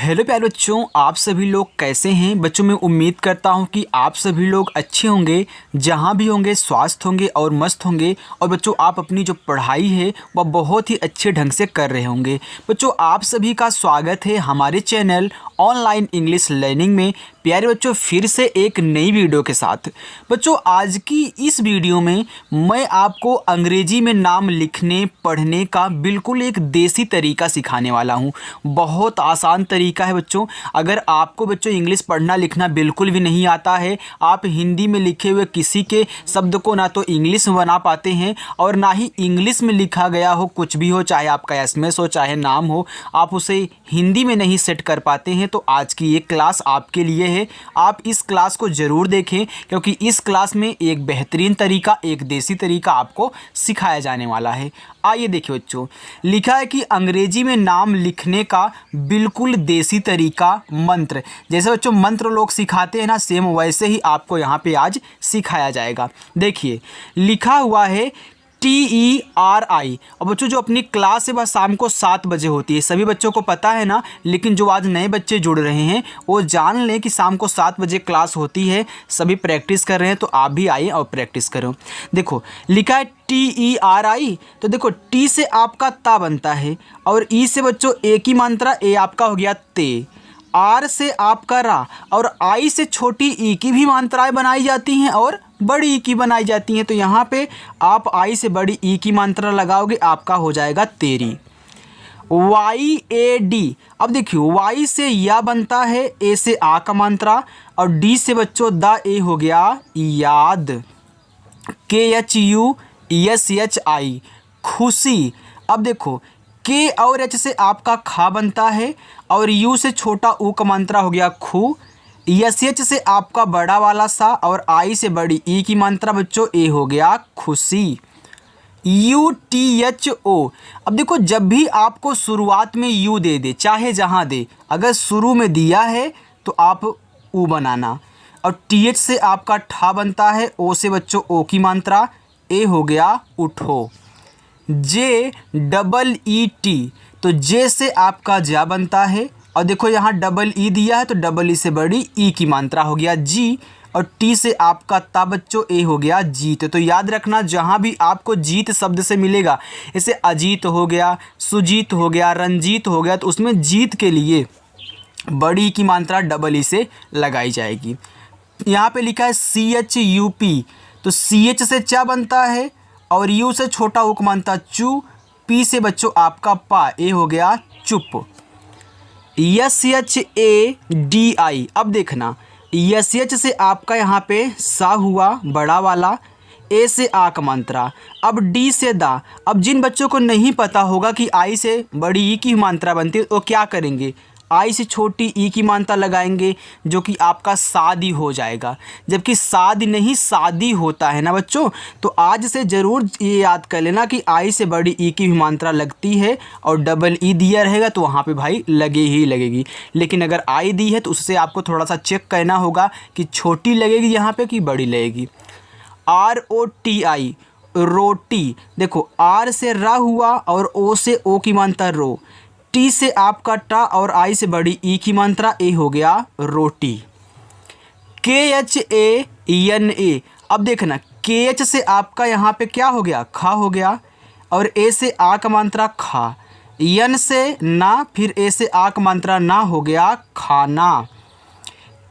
Hello प्यारे बच्चों, आप सभी लोग कैसे हैं। बच्चों मैं उम्मीद करता हूं कि आप सभी लोग अच्छे होंगे, जहां भी होंगे स्वस्थ होंगे और मस्त होंगे। और बच्चों आप अपनी जो पढ़ाई है वह बहुत ही अच्छे ढंग से कर रहे होंगे। बच्चों आप सभी का स्वागत है हमारे चैनल ऑनलाइन इंग्लिश लर्निंग में। प्यारे बच्चों फिर से एक नई वीडियो के साथ। बच्चों आज की इस वीडियो में मैं आपको अंग्रेजी में नाम लिखने पढ़ने का बिल्कुल एक देसी तरीका सिखाने वाला हूं। बहुत आसान तरीका है बच्चों। अगर आपको बच्चों इंग्लिश पढ़ना लिखना बिल्कुल भी नहीं आता है, आप हिंदी में लिखे हुए किसी के शब्द को ना तो इंग्लिश में बना पाते हैं और ना ही इंग्लिश में लिखा गया हो कुछ भी हो, चाहे आपका एसएमएस हो चाहे नाम हो, आप उसे हिंदी में नहीं सेट कर पाते हैं, तो आज की ये क्लास आपके लिए है। आप इस क्लास को ज़रूर देखें क्योंकि इस क्लास में एक बेहतरीन तरीका, एक देसी तरीका आपको सिखाया जाने वाला है। आइए देखिए बच्चों, लिखा है कि अंग्रेजी में नाम लिखने का बिल्कुल देसी तरीका मंत्र। जैसे बच्चों मंत्र लोग सिखाते हैं ना, सेम वैसे ही आपको यहाँ पे आज सिखाया जाएगा। देखिए लिखा हुआ है TERI। और बच्चों जो अपनी क्लास है वह शाम को 7 बजे होती है, सभी बच्चों को पता है ना, लेकिन जो आज नए बच्चे जुड़ रहे हैं वो जान लें कि शाम को 7 बजे क्लास होती है। सभी प्रैक्टिस कर रहे हैं तो आप भी आइए और प्रैक्टिस करो। देखो लिखा है TERI, तो देखो टी से आपका ता बनता है और ई से बच्चों एक ही मात्रा, ए आपका हो गया ते। आर से आपका रा और आई से छोटी ई की भी मात्राएं बनाई जाती हैं और बड़ी ई की बनाई जाती हैं। तो यहाँ पे आप आई से बड़ी ई की मात्रा लगाओगे, आपका हो जाएगा तेरी। YAD, अब देखियो वाई से या बनता है, ए से आ का मात्रा और डी से बच्चों द ए हो गया याद। KHUSHI खुशी। अब देखो के और एच से आपका खा बनता है और यू से छोटा ऊ का मात्रा हो गया खू। एच से आपका बड़ा वाला सा और आई से बड़ी ई की मात्रा बच्चों ए हो गया खुशी। UTHO, अब देखो जब भी आपको शुरुआत में यू दे दे, चाहे जहाँ दे, अगर शुरू में दिया है तो आप ऊ बनाना। और TH से आपका ठा बनता है, ओ से बच्चों ओ की मात्रा, ए हो गया उठो। JEET, तो जे से आपका जा बनता है और देखो यहाँ डबल ई दिया है तो डबल ई से बड़ी ई की मात्रा हो गया जी। और टी से आपका ता बच्चों ए हो गया जीत। तो याद रखना जहाँ भी आपको जीत शब्द से मिलेगा, जैसे अजीत हो गया, सुजीत हो गया, रंजीत हो गया, तो उसमें जीत के लिए बड़ी की मात्रा डबल ई से लगाई जाएगी। यहाँ पे लिखा है CHUP, तो CH से चा बनता है और यू से छोटा उक मानता चू। पी से बच्चों आपका पा, ए हो गया चुप। SHADI, अब देखना SH से आपका यहाँ पे सा हुआ बड़ा वाला, ए से आ का मात्रा, अब डी से दा। अब जिन बच्चों को नहीं पता होगा कि आई से बड़ी ई की मात्रा बनती है, तो क्या करेंगे, आई से छोटी ई की मात्रा लगाएंगे जो कि आपका शादी हो जाएगा। जबकि शादी नहीं शादी होता है ना बच्चों, तो आज से ज़रूर ये याद कर लेना कि आई से बड़ी ई की भी मात्रा लगती है और डबल ई दिया रहेगा तो वहाँ पे भाई लगे ही लगेगी। लेकिन अगर आई दी है तो उससे आपको थोड़ा सा चेक करना होगा कि छोटी लगेगी यहाँ पे कि बड़ी लगेगी। ROTI रोटी, देखो आर से रा हुआ और ओ से ओ की मात्रा रो। टी से आपका टा और आई से बड़ी ई की मात्रा, ए हो गया रोटी। KHANA, अब देखना KH से आपका यहाँ पे क्या हो गया, खा हो गया और ए से आ का मात्रा खा। यन से ना, फिर ए से आ का मात्रा ना, हो गया खाना।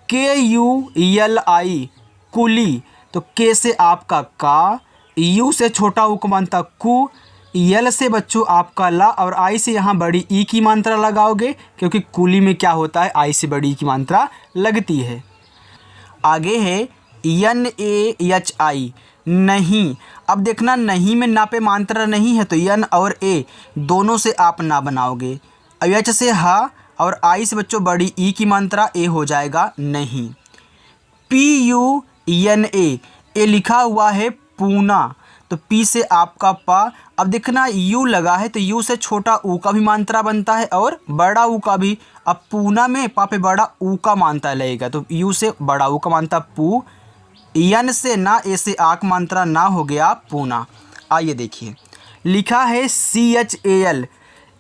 KULI कुली, तो के से आपका का, यू से छोटा ऊ का मात्रा कु। यल से बच्चों आपका ला और आई से यहाँ बड़ी ई की मात्रा लगाओगे क्योंकि कुली में क्या होता है, आई से बड़ी ई की मात्रा लगती है। आगे है NAHI नहीं। अब देखना नहीं में ना पे मात्रा नहीं है तो यन और ए दोनों से आप ना बनाओगे। एच से हा और आई से बच्चों बड़ी ई की मात्रा, ए हो जाएगा नहीं। PUNA, ए लिखा हुआ है पूना, तो पी से आपका पा। अब देखना यू लगा है तो यू से छोटा ऊ का भी मात्रा बनता है और बड़ा ऊ का भी। अब पूना में पा पे बड़ा ऊ का मात्रा लगेगा तो यू से बड़ा ऊ का मात्रा पू। यन से ना, ए से आ का मात्रा ना, हो गया पूना। आइए देखिए लिखा है CHAL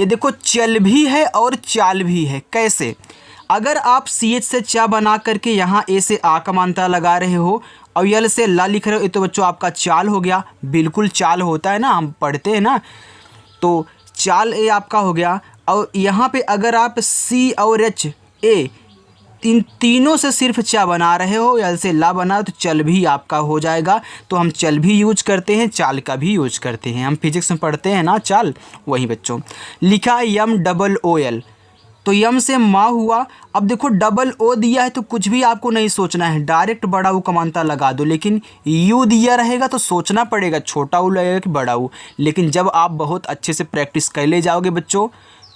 ये देखो चल भी है और चाल भी है। कैसे? अगर आप CH से चा बना करके यहाँ ए से आ का मात्रा लगा रहे हो और यल से ला लिख रहे हो, तो बच्चों आपका चाल हो गया। बिल्कुल चाल होता है ना, हम पढ़ते हैं ना, तो चाल ए आपका हो गया। और यहाँ पे अगर आप C और H ए इन तीनों से सिर्फ चा बना रहे हो, यल से ला बना, तो चल भी आपका हो जाएगा। तो हम चल भी यूज करते हैं, चाल का भी यूज करते हैं। हम फिजिक्स में पढ़ते हैं ना चाल, वही बच्चों। लिखा है MOOL, तो यम से माँ हुआ। अब देखो डबल ओ दिया है तो कुछ भी आपको नहीं सोचना है, डायरेक्ट बड़ा ऊ का मात्रा लगा दो। लेकिन यू दिया रहेगा तो सोचना पड़ेगा छोटा ऊ लगेगा कि बड़ा ऊ। लेकिन जब आप बहुत अच्छे से प्रैक्टिस कर ले जाओगे बच्चों,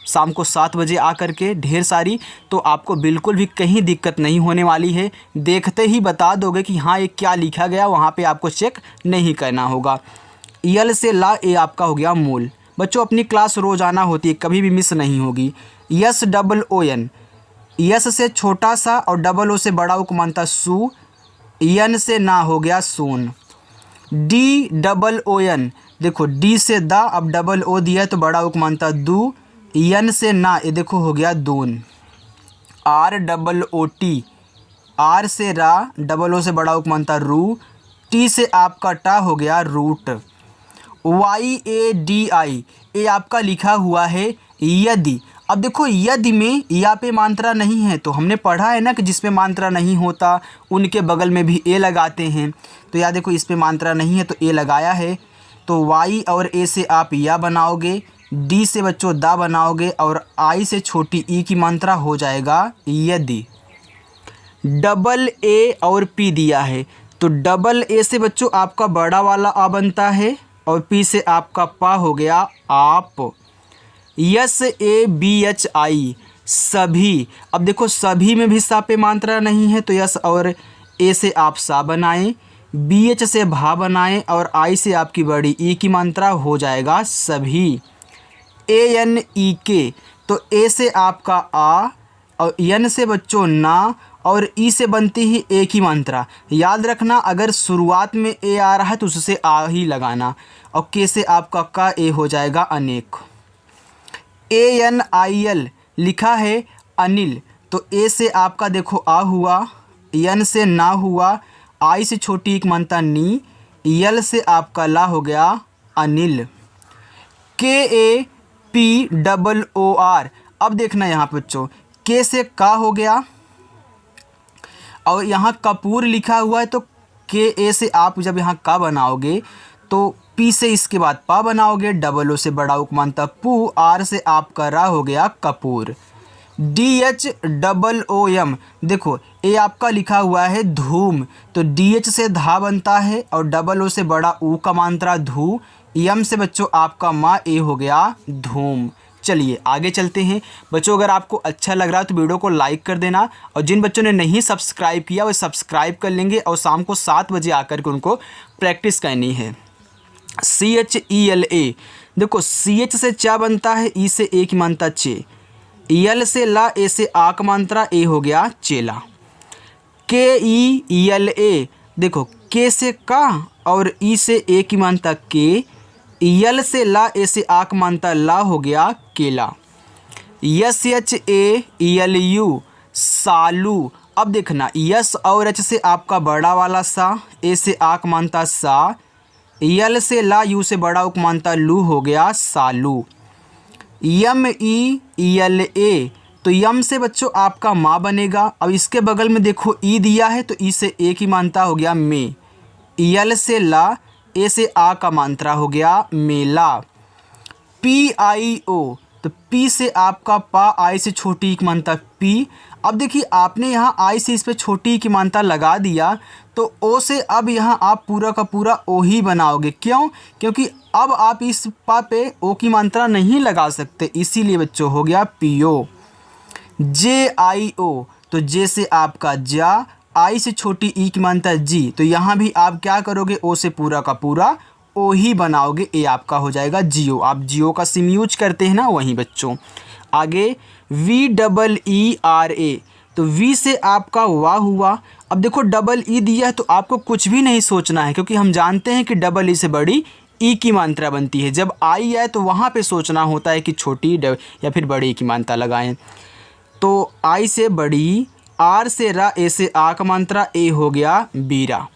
शाम को 7 बजे आ करके ढेर सारी, तो आपको बिल्कुल भी कहीं दिक्कत नहीं होने वाली है। देखते ही बता दोगे कि हाँ ये क्या लिखा गया, वहाँ पे आपको चेक नहीं करना होगा। यल से ला ए आपका हो गया मूल। बच्चों अपनी क्लास रोज़ाना होती है, कभी भी मिस नहीं होगी। SOON, यस से छोटा सा और डबल ओ से बड़ा को मानता सू, यन से ना हो गया सोन। DOON, देखो डी से दा, अब डबल ओ दिया है तो बड़ा ओ को मानता दू, यन से ना, ये देखो हो गया दून। ROOT, आर से रा, डबल ओ से बड़ा ओ को मानता रू, टी से आपका टा हो गया रूट। YADI, ये आपका लिखा हुआ है यदि। अब देखो यदि में या पे मात्रा नहीं है, तो हमने पढ़ा है ना कि जिसमें मात्रा नहीं होता उनके बगल में भी ए लगाते हैं। तो या देखो इस पे मात्रा नहीं है तो ए लगाया है, तो Y और A से आप या बनाओगे, D से बच्चों दा बनाओगे, और I से छोटी ई की मात्रा हो जाएगा यदि। डबल ए और P दिया है, तो डबल ए से बच्चों आपका बड़ा वाला आ बनता है, और P से आपका पा हो गया आप। SABHI, सभी। अब देखो सभी में भी सा पे मात्रा नहीं है, तो यस और ए से आप सा बनाएं, BH से भा बनाएं, और आई से आपकी बड़ी ई की मात्रा हो जाएगा सभी। ANEK, तो ए से आपका आ, और यन से बच्चों ना, और ई से बनती ही ए की मात्रा। याद रखना अगर शुरुआत में ए आ रहा है तो उससे आ ही लगाना, और के से आपका का ए हो जाएगा अनेक। ANIL, लिखा है अनिल, तो ए से आपका देखो आ हुआ, यन से ना हुआ, आई से छोटी एक मानता नी, यल से आपका ला हो गया अनिल। KAPOOR, अब देखना यहाँ पे बच्चों, के से का हो गया, और यहाँ कपूर लिखा हुआ है, तो के ए से आप जब यहाँ का बनाओगे तो पी से इसके बाद पा बनाओगे, डबल ओ से बड़ा उपमानता पू, आर से आपका रा हो गया कपूर। DHOOM, देखो ये आपका लिखा हुआ है धूम, तो DH से धा बनता है, और डबल ओ से बड़ा ऊ का मात्रा धू, यम से बच्चों आपका माँ ए हो गया धूम। चलिए आगे चलते हैं बच्चों। अगर आपको अच्छा लग रहा है तो वीडियो को लाइक कर देना, और जिन बच्चों ने नहीं सब्सक्राइब किया वो सब्सक्राइब कर लेंगे, और शाम को 7 बजे आकर के उनको प्रैक्टिस करनी है। CHELA, देखो CH से चा बनता है, ई से ए की मात्रा चे, यल से ला, ए से आ का मात्रा ए हो गया चेला। KELA, देखो के से का और ई से ए की मात्रा के, यल से ला, ए से आ का मात्रा ला हो गया केला। SHALU, सालू। अब देखना यस और एच से आपका बड़ा वाला सा, ए से आ का मात्रा सा, यल से ला, यू से बड़ा उक मानता लू हो गया सालू। MEELA, तो यम से बच्चों आपका माँ बनेगा। अब इसके बगल में देखो ई दिया है, तो ई से ए की मात्रा हो गया मे, यल से ला, ए से आ का मात्रा हो गया मेला। PIO, तो पी से आपका पा, आई से छोटी की मात्रा पी। अब देखिए आपने यहाँ आई से इस पे छोटी की मात्रा लगा दिया, तो ओ से अब यहाँ आप पूरा का पूरा ओ ही बनाओगे। क्यों? क्योंकि अब आप इस पा पे ओ की मात्रा नहीं लगा सकते, इसीलिए बच्चों हो गया PO। JIO, तो जे से आपका जा, आई से छोटी ई की मात्रा जी, तो यहाँ भी आप क्या करोगे, ओ से पूरा का पूरा ओ ही बनाओगे, ए आपका हो जाएगा जियो। आप जियो का सिम यूज करते हैं ना, वहीं बच्चों। आगे VEERA, तो वी से आपका वाह हुआ। अब देखो डबल ई दिया है तो आपको कुछ भी नहीं सोचना है, क्योंकि हम जानते हैं कि डबल ई से बड़ी ई की मात्रा बनती है। जब आई आए तो वहाँ पे सोचना होता है कि छोटी या फिर बड़ी की मात्रा लगाएं। तो आई से बड़ी, आर से रा, ए से आ का मात्रा, ए हो गया बीरा।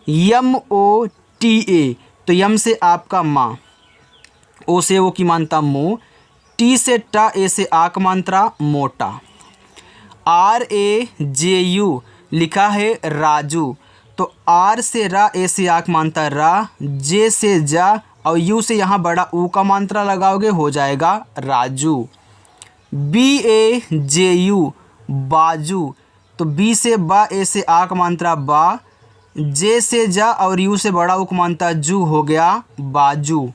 यम ओ टी ए, तो यम से आपका माँ, ओ से ओ की मात्रा मो, टी से टा, ए से आ का मात्रा मोटा। आर ए जे यू लिखा है राजू, तो आर से रा, ए से आ का मात्रा रा, जे से जा और यू से यहाँ बड़ा ऊ का मात्रा लगाओगे हो जाएगा Raju. B A J U बाजू, तो बी से बा, ए से आ का मात्रा बा, जे से जा और यू से बड़ा ऊ का मात्रा जू हो गया बाजू।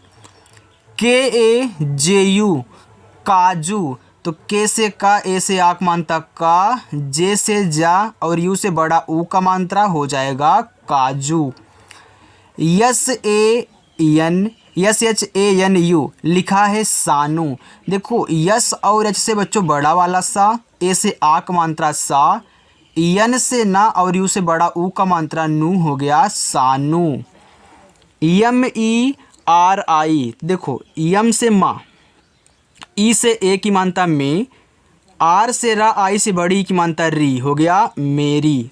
के ए जे यू काजू, तो के से का, ए से आ का मात्रा का, जे से जा और यू से बड़ा ऊ का मात्रा हो जाएगा काजू। S H A N U लिखा है सानू, देखो यस और एच से बच्चों बड़ा वाला सा, ए से आ का मात्रा सा, यन से ना और यू से बड़ा ऊ का मात्रा नू हो गया सानू। यम ई आर आई, देखो यम से माँ, ई से ए की मात्रा में, आर से रा, आई से बड़ी की मात्रा री हो गया मेरी।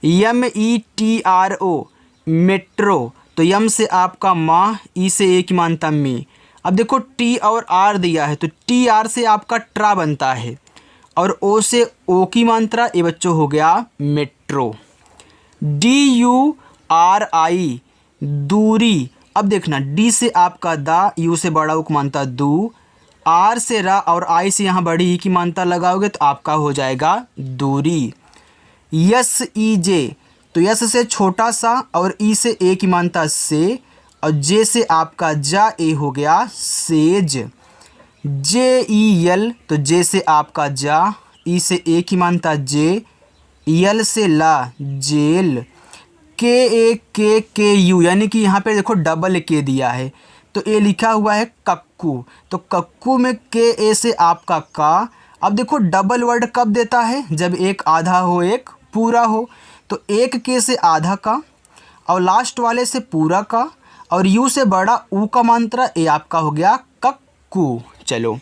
M E T R O metro, तो यम से आपका माँ, ई से ए की मात्रा में। अब देखो टी और आर दिया है तो टी आर से आपका ट्रा बनता है और ओ से ओ की मात्रा, ये बच्चों हो गया मेट्रो। डी यू आर आई दूरी, अब देखना डी से आपका दा, यू से बड़ा ऊ की मात्रा दू, आर से रा और आई से यहाँ बड़ी ई की मात्रा लगाओगे तो आपका हो जाएगा दूरी। यस ई जे, तो यस से छोटा सा और ई से ए की मात्रा से और जे से आपका जा, ए हो गया सेज। जे ई यल, तो जे से आपका जा, ई से ए की मात्रा जे, यल से ला जेल। के ए के यू, यानी कि यहाँ पे देखो डबल के दिया है तो ए लिखा हुआ है कक्कू, तो कक्कू में के ए से आपका का। अब देखो डबल वर्ड कब देता है, जब एक आधा हो एक पूरा हो, तो एक के से आधा का और लास्ट वाले से पूरा का और यू से बड़ा ऊ का मात्रा, ए आपका हो गया कक्कू। चलो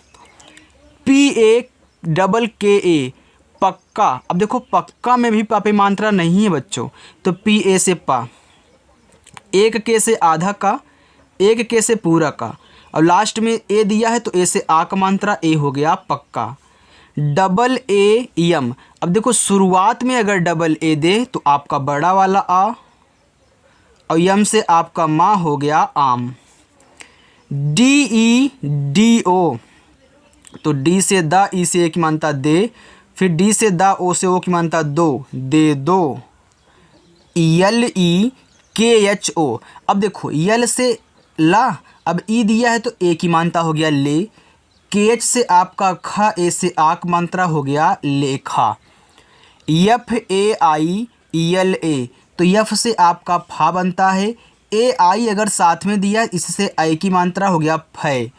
पी ए डबल के ए पक्का, अब देखो पक्का में भी पापे मात्रा नहीं है बच्चों, तो पी ए से पा, एक के से आधा का, एक के से पूरा का और लास्ट में ए दिया है तो ए से आ का मात्रा, ए हो गया पक्का। डबल ए यम, अब देखो शुरुआत में अगर डबल ए दे तो आपका बड़ा वाला आ और यम से आपका माँ हो गया आम। डी ई डी ओ, तो डी से दा, ई से ए की मात्रा दे, फिर डी से दा, ओ से ओ की मात्रा दो, दे दो। यल ई के एच ओ, अब देखो यल से ला, अब ई दिया है तो ए की मात्रा हो गया ले, के एच से आपका खा, ए से आ की मात्रा हो गया लेखा। यफ ए आई यल ए, तो यफ से आपका फा बनता है, ए आई अगर साथ में दिया इससे आई की मात्रा हो गया फै।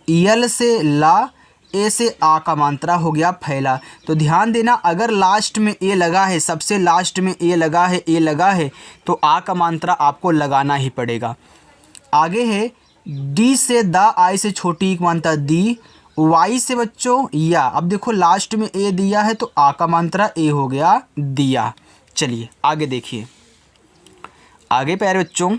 यल से ला, ए से आ का मात्रा हो गया फैला। तो ध्यान देना अगर लास्ट में ए लगा है, सबसे लास्ट में ए लगा है, ए लगा है तो आ का मात्रा आपको लगाना ही पड़ेगा। आगे है डी से दा, आई से छोटी की मात्रा दी, वाई से बच्चों या, अब देखो लास्ट में ए दिया है तो आ का मात्रा ए हो गया दिया। चलिए आगे देखिए, आगे प्यारे बच्चों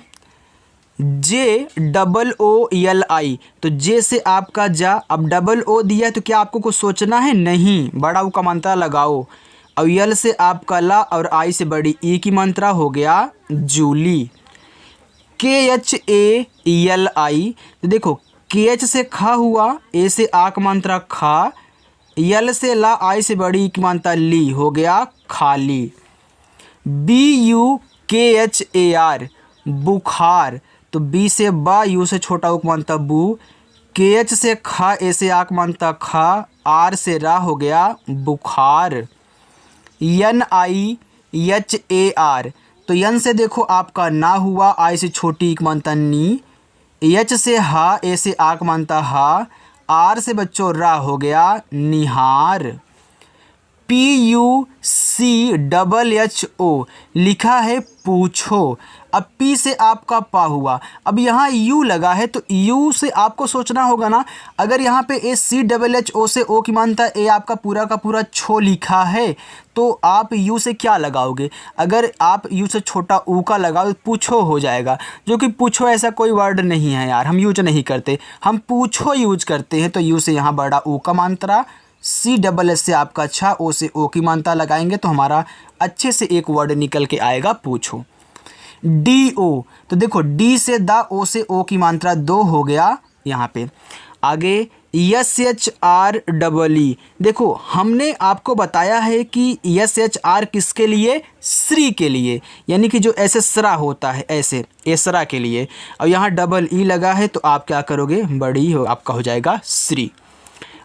जे डबल ओ यल आई, तो जे से आपका जा, अब डबल ओ दिया है तो क्या आपको कुछ सोचना है, नहीं, बड़ा ऊ का मात्रा लगाओ। और यल से आपका ला और आई से बड़ी ई की मात्रा हो गया जूली। के एच ए यल आई, तो देखो के एच से खा हुआ, ए से आ का मात्रा खा, यल से ला, आई से बड़ी ई की मात्रा ली हो गया खाली। बी यू के एच ए आर बुखार, तो बी से बा, यू से छोटा ऊ मानता बू, के एच से खा, ए से आक मानता खा, आर से रा हो गया बुखार। यन आई एच ए आर, तो यन से देखो आपका ना हुआ, आई से छोटी एक मानता नी, एच से हा, ए से आक मानता हा, आर से बच्चों रा हो गया Nihar. P U C double H O लिखा है पूछो। अब पी से आपका पा हुआ। अब यहाँ यू लगा है तो यू से आपको सोचना होगा ना, अगर यहाँ पे ए सी डबल एच ओ से ओ की मानता ए आपका पूरा का पूरा छो लिखा है तो आप यू से क्या लगाओगे? अगर आप यू से छोटा ऊ का लगाओ तो पूछो हो जाएगा, जो कि पूछो ऐसा कोई वर्ड नहीं है यार, हम यूज नहीं करते, हम पूछो यूज करते हैं। तो यू से यहाँ बड़ा ऊ का मात्रा, सी डबल एस से आपका अच्छा, ओ से ओ की मात्रा लगाएंगे तो हमारा अच्छे से एक वर्ड निकल के आएगा पूछो। डी ओ, तो देखो डी से दा, ओ से ओ की मात्रा दो हो गया यहाँ पे। आगे S H R double E, देखो हमने आपको बताया है कि एस एच आर किसके लिए? श्री के लिए, यानी कि जो ऐसे सरा होता है ऐसे एसरा के लिए। और यहाँ डबल ई लगा है तो आप क्या करोगे? बड़ी हो आपका हो जाएगा श्री।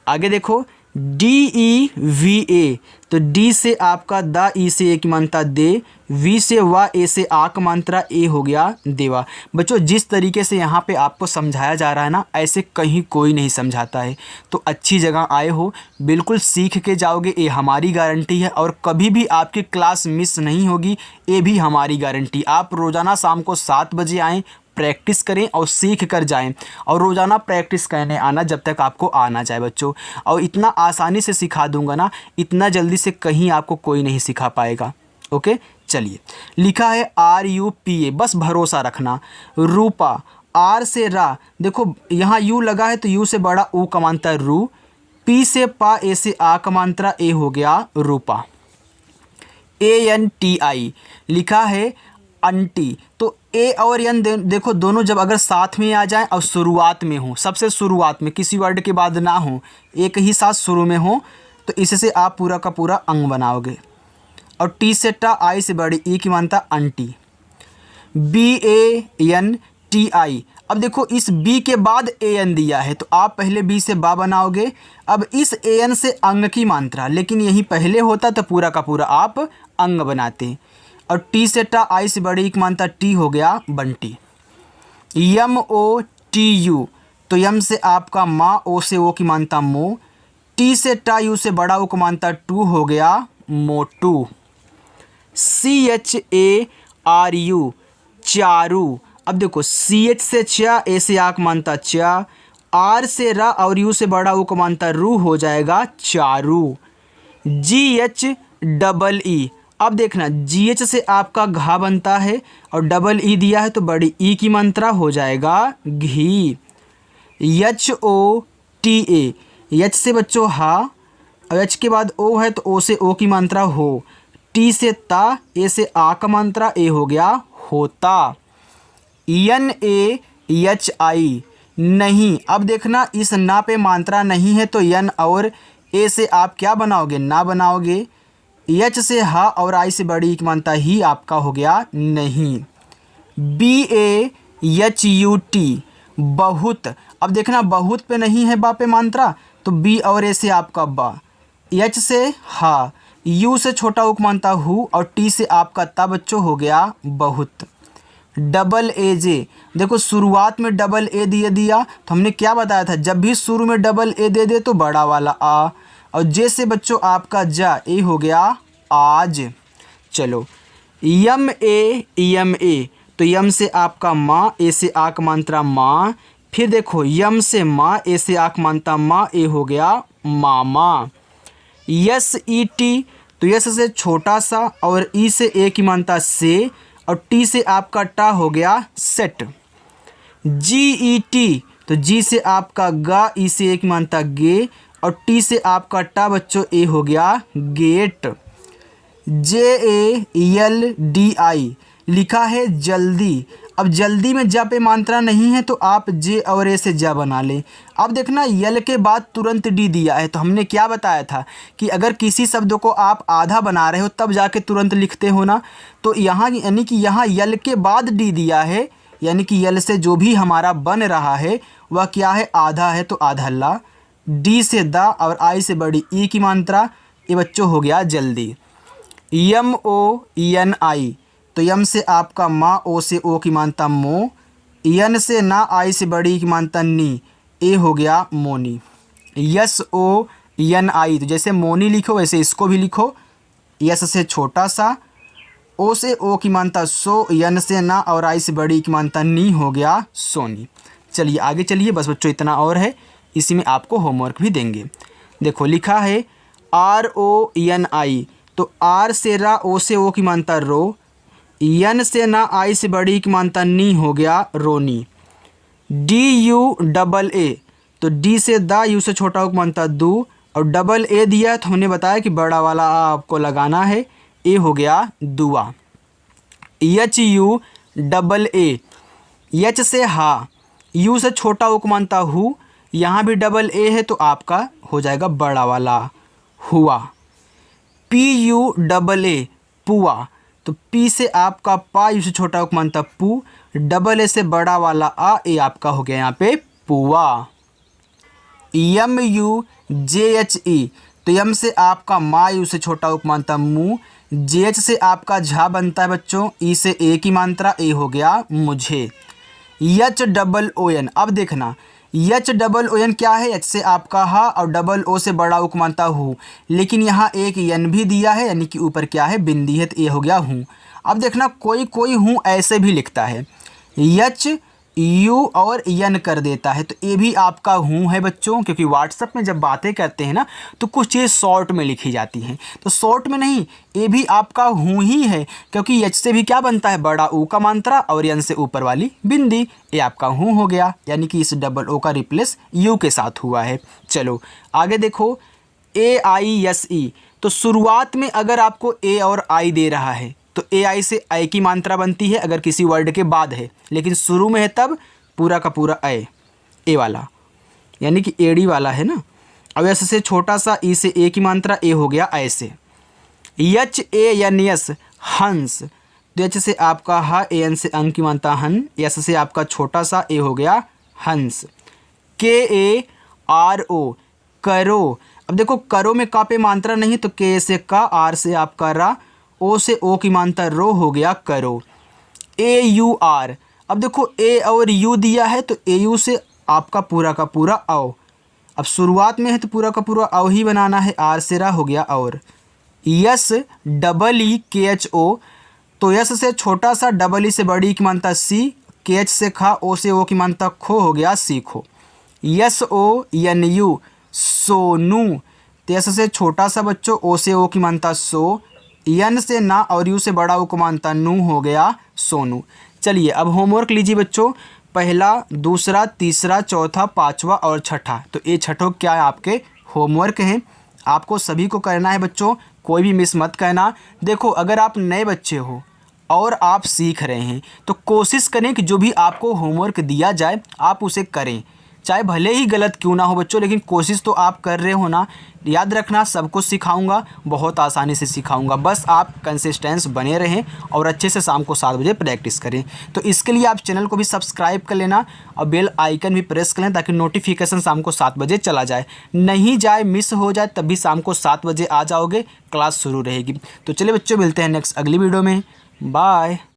आगे देखो डी ई वी ए, तो डी से आपका दा, ई से ए की मात्रा दे, वी से वा, ए से आ का मात्रा ए हो गया देवा। बच्चों जिस तरीके से यहाँ पे आपको समझाया जा रहा है ना, ऐसे कहीं कोई नहीं समझाता है। तो अच्छी जगह आए हो, बिल्कुल सीख के जाओगे, ये हमारी गारंटी है। और कभी भी आपकी क्लास मिस नहीं होगी, ये भी हमारी गारंटी। आप रोज़ाना शाम को 7 बजे आएँ, प्रैक्टिस करें और सीख कर जाएं। और रोज़ाना प्रैक्टिस करने आना जब तक आपको आना जाए बच्चों। और इतना आसानी से सिखा दूंगा ना, इतना जल्दी से कहीं आपको कोई नहीं सिखा पाएगा। ओके चलिए, लिखा है आर यू पी ए, बस भरोसा रखना। रूपा, आर से रा, देखो यहाँ यू लगा है तो यू से बड़ा ऊ का मात्रा रू, पी से पा, ए से आ का मात्रा ए हो गया रूपा। ए एन टी आई लिखा है अंटी, तो ए और एन देखो दोनों जब अगर साथ में आ जाएं और शुरुआत में हो, सबसे शुरुआत में, किसी वर्ड के बाद ना हो, एक ही साथ शुरू में हो, तो इससे आप पूरा का पूरा अंग बनाओगे। और टी से टा, आई से बड़ी ई की मानता aunty. B A N T I, अब देखो इस बी के बाद ए एन दिया है तो आप पहले बी से बा बनाओगे। अब इस ए एन से अंग की मात्रा, लेकिन यही पहले होता तो पूरा का पूरा आप अंग बनाते। और टी से टा, आई से बड़ी की मानता टी हो गया बंटी। यम ओ टी यू, तो यम से आपका माँ, ओ से ओ की मानता मो, टी से टा, यू से बड़ा ओ की मानता टू हो गया मोटू। C H A R U Charu, अब देखो सी एच से चा, ए से आ की मानता चा, आर से रा और यू से बड़ा ओ को मानता रू हो जाएगा चारू। जी एच डबल ई, अब देखना जी एच से आपका घा बनता है और डबल ई दिया है तो बड़ी ई की मात्रा हो जाएगा घी। H O T A, H से बच्चों हा और एच के बाद ओ है तो ओ से ओ की मात्रा हो, टी से ता, ए से आ का मात्रा ए हो गया होता। एन ए एच आई नहीं, अब देखना इस ना पे मात्रा नहीं है तो एन और ए से आप क्या बनाओगे? ना बनाओगे। एच से हा और आई से बड़ी की मानता ही आपका हो गया नहीं। B A H U T बहुत, अब देखना बहुत पे नहीं है बा पे मात्रा तो बी और ए से आपका बा, एच से हा, यू से छोटा उक मानता हूँ और टी से आपका ता बच्चों हो गया बहुत। डबल ए जे, देखो शुरुआत में डबल ए दिया तो हमने क्या बताया था? जब भी शुरू में डबल ए दे दे तो बड़ा वाला आ, और जे से बच्चों आपका जा, ए हो गया आज। चलो यम ए, तो यम से आपका माँ, ए से आ का मात्रा माँ, फिर देखो यम से माँ, ए से आ का मात्रा माँ, ए हो गया मामा। यस ई टी, तो यस से छोटा सा और ई से ए की मात्रा से और टी से आपका टा हो गया सेट। जी ई टी, तो जी से आपका गा, ई से एक मानता गे और टी से आपका टा बच्चों ए हो गया gate. J A L D I लिखा है जल्दी, अब जल्दी में जा पे मात्रा नहीं है तो आप जे और ए से जा बना लें। अब देखना यल के बाद तुरंत डी दिया है तो हमने क्या बताया था कि अगर किसी शब्द को आप आधा बना रहे हो तब जाके तुरंत लिखते हो ना, तो यहाँ यानी कि यहाँ यल के बाद डी दिया है, यानी कि यल से जो भी हमारा बन रहा है वह क्या है? आधा है तो आधा ला। डी से दा और आई से बड़ी ई की मात्रा, ये बच्चों हो गया जल्दी। यम ओ एन आई, तो यम से आपका माँ, ओ से ओ की मानता मो, यन से ना, आई से बड़ी की मानता नी, ए हो गया मोनी। यस ओ एन आई, तो जैसे मोनी लिखो वैसे इसको भी लिखो, यस से छोटा सा ओ से ओ की मानता सो, यन से ना और आई से बड़ी की मानता नी हो गया सोनी। चलिए आगे चलिए, बस बच्चों इतना और है, इसी में आपको होमवर्क भी देंगे। देखो लिखा है RONI, तो आर से रा, ओ से ओ की मानता रो, यन से ना आई से बड़ी की मानता नी हो गया रोनी। DUAA, तो डी से दा, यू से छोटा हो की मानता दू, और डबल ए दिया है तो हमने बताया कि बड़ा वाला आ आपको लगाना है, ए हो गया दुआ। HUAA, एच से हा, यू से छोटा हो को मानता हु, यहाँ भी डबल ए है तो आपका हो जाएगा बड़ा वाला हुआ। PUAA, पुआ, तो पी से आपका पा, यू से छोटा हो को मानता पू, डबल ए से बड़ा वाला आ, ए आपका हो गया यहाँ पे पुआ। MUJHE, तो यम से आपका मा, यू से छोटा हो को मानता मुँह, JH से आपका झा बनता है बच्चों, ई से ए की मात्रा, ए हो गया मुझे। HOON, अब देखना HOON क्या है, एच से आपका हा और डबल ओ से बड़ा उ को मानता हूँ, लेकिन यहाँ एक यन भी दिया है, यानी कि ऊपर क्या है बिंदी है, तो ये हो गया हूँ। अब देखना कोई कोई हूँ ऐसे भी लिखता है, यच यू और यन कर देता है, तो ये भी आपका हूँ है बच्चों, क्योंकि व्हाट्सएप में जब बातें करते हैं ना तो कुछ चीज़ शॉर्ट में लिखी जाती हैं, तो शॉर्ट में नहीं, ये भी आपका हूँ ही है, क्योंकि एच से भी क्या बनता है बड़ा ऊ का मात्रा और यन से ऊपर वाली बिंदी, ये आपका हूँ हो गया, यानी कि इस डबल ओ का रिप्लेस यू के साथ हुआ है। चलो आगे देखो AISE, तो शुरुआत में अगर आपको ए और आई दे रहा है तो AI से आई की मात्रा बनती है अगर किसी वर्ड के बाद है, लेकिन शुरू में है तब पूरा का पूरा ए वाला, यानी कि एडी वाला है ना। अब ऐसे से छोटा सा ई से ए की मात्रा, ए हो गया ऐसे। HANS, हंस, तो एच से आपका हा, AN से अंग की मात्रा हन, एस से आपका छोटा सा ए हो गया हंस। KARO, करो, अब देखो करो में का पे मात्रा नहीं, तो के से का, आर से आपका रा, ओ से ओ की मानता रो हो गया करो। AUR, अब देखो ए और यू दिया है तो AU से आपका पूरा का पूरा आओ, अब शुरुआत में है तो पूरा का पूरा आओ ही बनाना है, आर से रा हो गया और। SEEKHO, तो यस से छोटा सा, डबल ई से बड़ी की मानता सी, KH से खा, ओ से ओ की मानता खो हो गया सीखो। SONU, सोनू, तो यस से छोटा सा बच्चों, ओ से ओ की मानता सो, यन से ना और यू से बड़ा उ को मानता नू हो गया सोनू। चलिए अब होमवर्क लीजिए बच्चों, पहला, दूसरा, तीसरा, चौथा, पांचवा और छठा, तो ये छठों क्या है आपके होमवर्क हैं, आपको सभी को करना है बच्चों, कोई भी मिस मत करना। देखो अगर आप नए बच्चे हो और आप सीख रहे हैं तो कोशिश करें कि जो भी आपको होमवर्क दिया जाए आप उसे करें, चाहे भले ही गलत क्यों ना हो बच्चों, लेकिन कोशिश तो आप कर रहे हो ना। याद रखना सब कुछ सिखाऊंगा, बहुत आसानी से सिखाऊंगा, बस आप कंसिस्टेंस बने रहें और अच्छे से शाम को 7 बजे प्रैक्टिस करें। तो इसके लिए आप चैनल को भी सब्सक्राइब कर लेना और बेल आइकन भी प्रेस कर लें, ताकि नोटिफिकेशन शाम को 7 बजे चला जाए, नहीं जाए मिस हो जाए तब भी शाम को 7 बजे आ जाओगे, क्लास शुरू रहेगी। तो चलिए बच्चों मिलते हैं नेक्स्ट अगली वीडियो में, बाय।